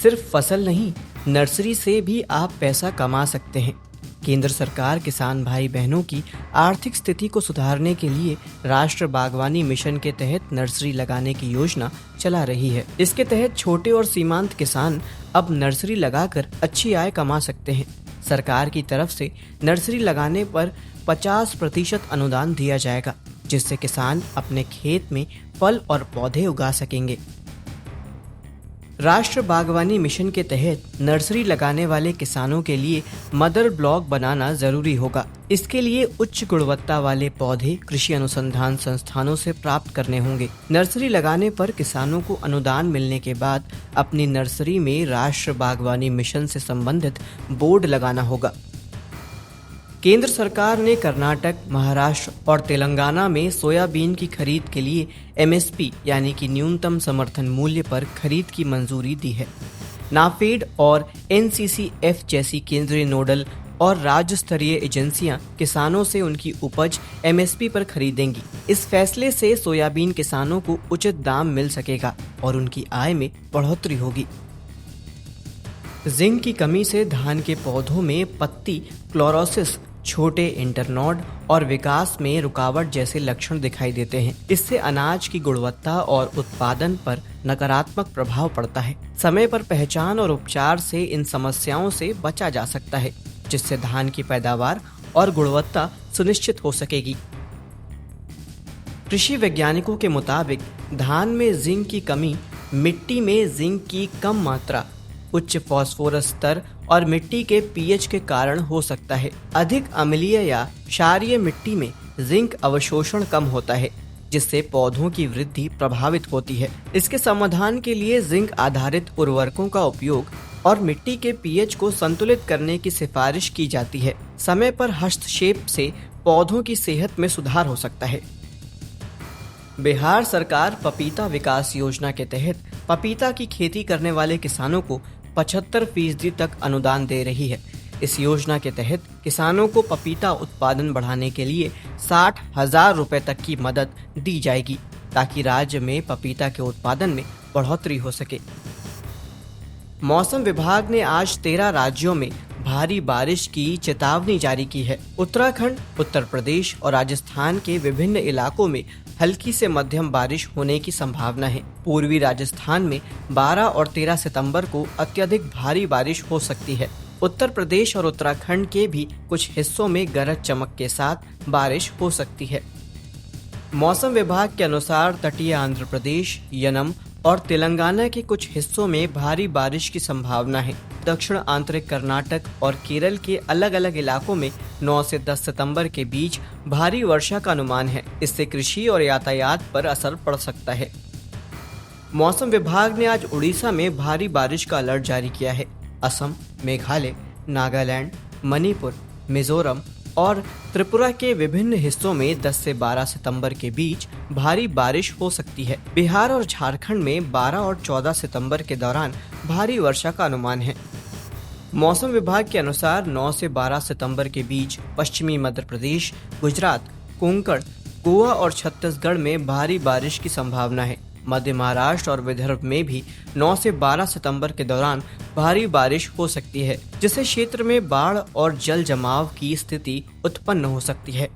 सिर्फ फसल नहीं, नर्सरी से भी आप पैसा कमा सकते हैं। केंद्र सरकार किसान भाई बहनों की आर्थिक स्थिति को सुधारने के लिए राष्ट्रीय बागवानी मिशन के तहत नर्सरी लगाने की योजना चला रही है। इसके तहत छोटे और सीमांत किसान अब नर्सरी लगाकर अच्छी आय कमा सकते हैं। सरकार की तरफ से नर्सरी लगाने पर 50% अनुदान दिया जाएगा, जिससे किसान अपने खेत में फल और पौधे उगा सकेंगे। राष्ट्रीय बागवानी मिशन के तहत नर्सरी लगाने वाले किसानों के लिए मदर ब्लॉक बनाना जरूरी होगा। इसके लिए उच्च गुणवत्ता वाले पौधे कृषि अनुसंधान संस्थानों से प्राप्त करने होंगे। नर्सरी लगाने पर किसानों को अनुदान मिलने के बाद अपनी नर्सरी में राष्ट्रीय बागवानी मिशन से संबंधित बोर्ड लगाना होगा। केंद्र सरकार ने कर्नाटक, महाराष्ट्र और तेलंगाना में सोयाबीन की खरीद के लिए MSP यानी कि न्यूनतम समर्थन मूल्य पर खरीद की मंजूरी दी है। नाफेड और NCCF जैसी केंद्रीय नोडल और राज्य स्तरीय एजेंसियां किसानों से उनकी उपज MSP पर खरीदेंगी। इस फैसले से सोयाबीन किसानों को उचित दाम मिल सकेगा और उनकी आय में बढ़ोतरी होगी। जिंक की कमी से धान के पौधों में पत्ती क्लोरोसिस, छोटे इंटरनोड और विकास में रुकावट जैसे लक्षण दिखाई देते हैं। इससे अनाज की गुणवत्ता और उत्पादन पर नकारात्मक प्रभाव पड़ता है। समय पर पहचान और उपचार से इन समस्याओं से बचा जा सकता है, जिससे धान की पैदावार और गुणवत्ता सुनिश्चित हो सकेगी। कृषि वैज्ञानिकों के मुताबिक धान में जिंक की कमी मिट्टी में जिंक की कम मात्रा, उच्च फास्फोरस स्तर और मिट्टी के pH के कारण हो सकता है। अधिक अम्लीय या क्षारीय मिट्टी में जिंक अवशोषण कम होता है, जिससे पौधों की वृद्धि प्रभावित होती है। इसके समाधान के लिए जिंक आधारित उर्वरकों का उपयोग और मिट्टी के pH को संतुलित करने की सिफारिश की जाती है। समय पर हस्तक्षेप से पौधों की सेहत में सुधार हो सकता है। बिहार सरकार पपीता विकास योजना के तहत पपीता की खेती करने वाले किसानों को 75% तक अनुदान दे रही है। इस योजना के तहत किसानों को पपीता उत्पादन बढ़ाने के लिए 60,000 रुपए तक की मदद दी जाएगी, ताकि राज्य में पपीता के उत्पादन में बढ़ोतरी हो सके। मौसम विभाग ने आज 13 राज्यों में भारी बारिश की चेतावनी जारी की है। उत्तराखंड, उत्तर प्रदेश और राजस्थान के विभिन्न इलाकों में हल्की से मध्यम बारिश होने की संभावना है। पूर्वी राजस्थान में 12 और 13 सितंबर को अत्यधिक भारी बारिश हो सकती है। उत्तर प्रदेश और उत्तराखंड के भी कुछ हिस्सों में गरज चमक के साथ बारिश हो सकती है। मौसम विभाग के अनुसार तटीय आंध्र प्रदेश, यनम और तेलंगाना के कुछ हिस्सों में भारी बारिश की संभावना है। दक्षिण आंतरिक कर्नाटक और केरल के अलग अलग इलाकों में 9 से 10 सितंबर के बीच भारी वर्षा का अनुमान है। इससे कृषि और यातायात पर असर पड़ सकता है। मौसम विभाग ने आज उड़ीसा में भारी बारिश का अलर्ट जारी किया है। असम, मेघालय, नागालैंड, मणिपुर, मिजोरम और त्रिपुरा के विभिन्न हिस्सों में 10 से 12 सितंबर के बीच भारी बारिश हो सकती है। बिहार और झारखंड में 12 और 14 सितंबर के दौरान भारी वर्षा का अनुमान है। मौसम विभाग के अनुसार 9 से 12 सितंबर के बीच पश्चिमी मध्य प्रदेश, गुजरात, कोंकण, गोवा और छत्तीसगढ़ में भारी बारिश की संभावना है। मध्य महाराष्ट्र और विदर्भ में भी 9 से 12 सितंबर के दौरान भारी बारिश हो सकती है, जिससे क्षेत्र में बाढ़ और जल जमाव की स्थिति उत्पन्न हो सकती है।